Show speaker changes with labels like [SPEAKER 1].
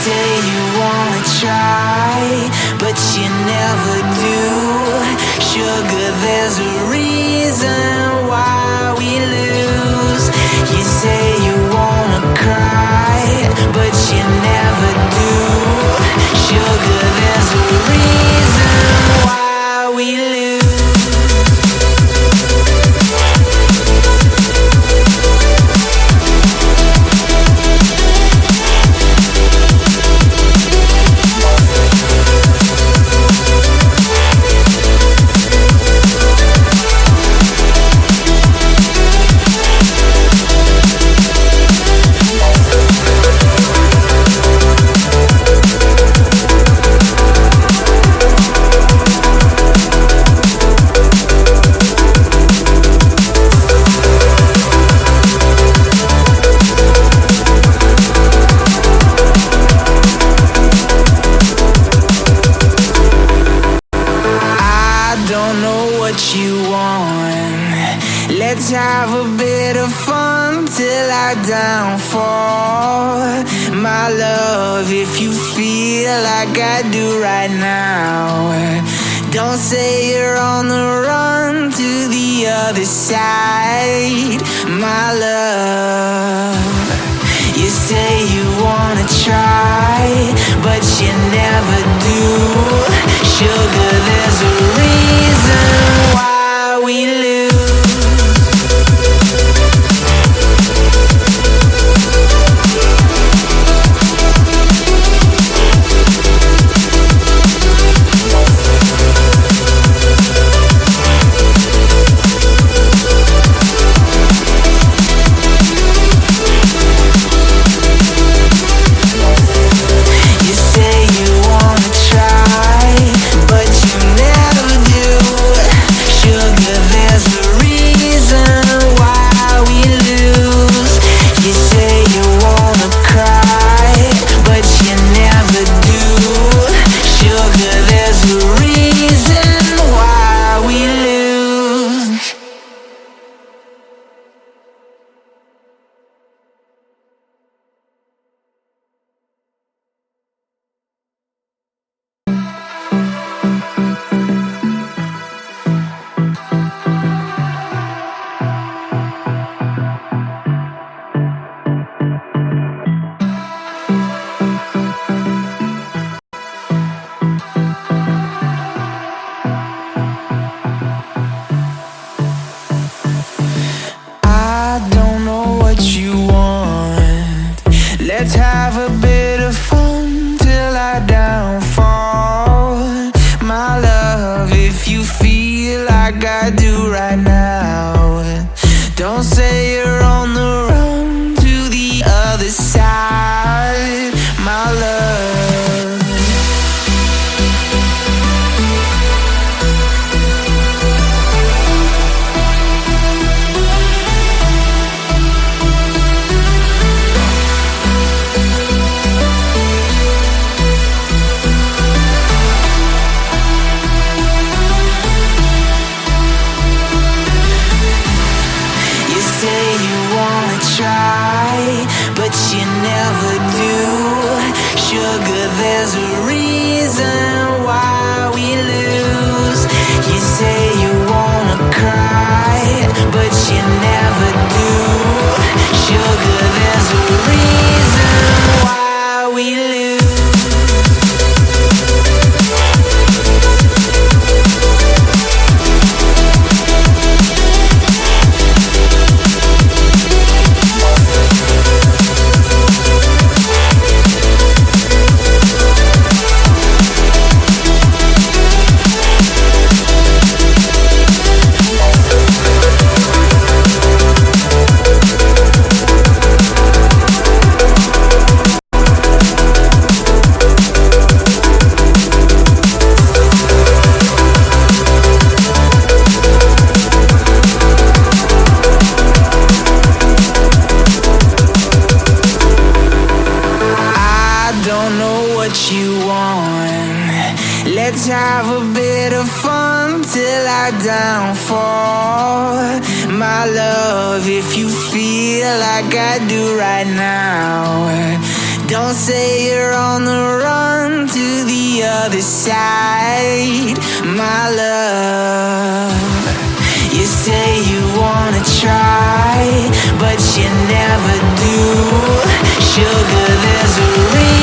[SPEAKER 1] say you wanna try, but you never do. Sugar, there's a reason why we lose. You say you wanna cry, but you never do. Sugar, there's a reason why we lose. Let's have a bit of fun till I downfall. My love, if you feel like I do right now, don't say you're on the run to the other side. My love, you say you wanna try, but you never do. Sugar, there's a reason why we lose. Let's have a bit of fun till I downfall. My love, if you feel like I do right now, don't say you're on the run to the other side. My love, but you never do. Sugar, there's a reason why we lose. You say you wanna cry, but you never do. Sugar, there's a reason why we lose. Let's have a bit of fun till I downfall. My love, if you feel like I do right now, Don't say you're on the run to the other side, my love. You say you wanna try, but you never do. Sugar, there's a reason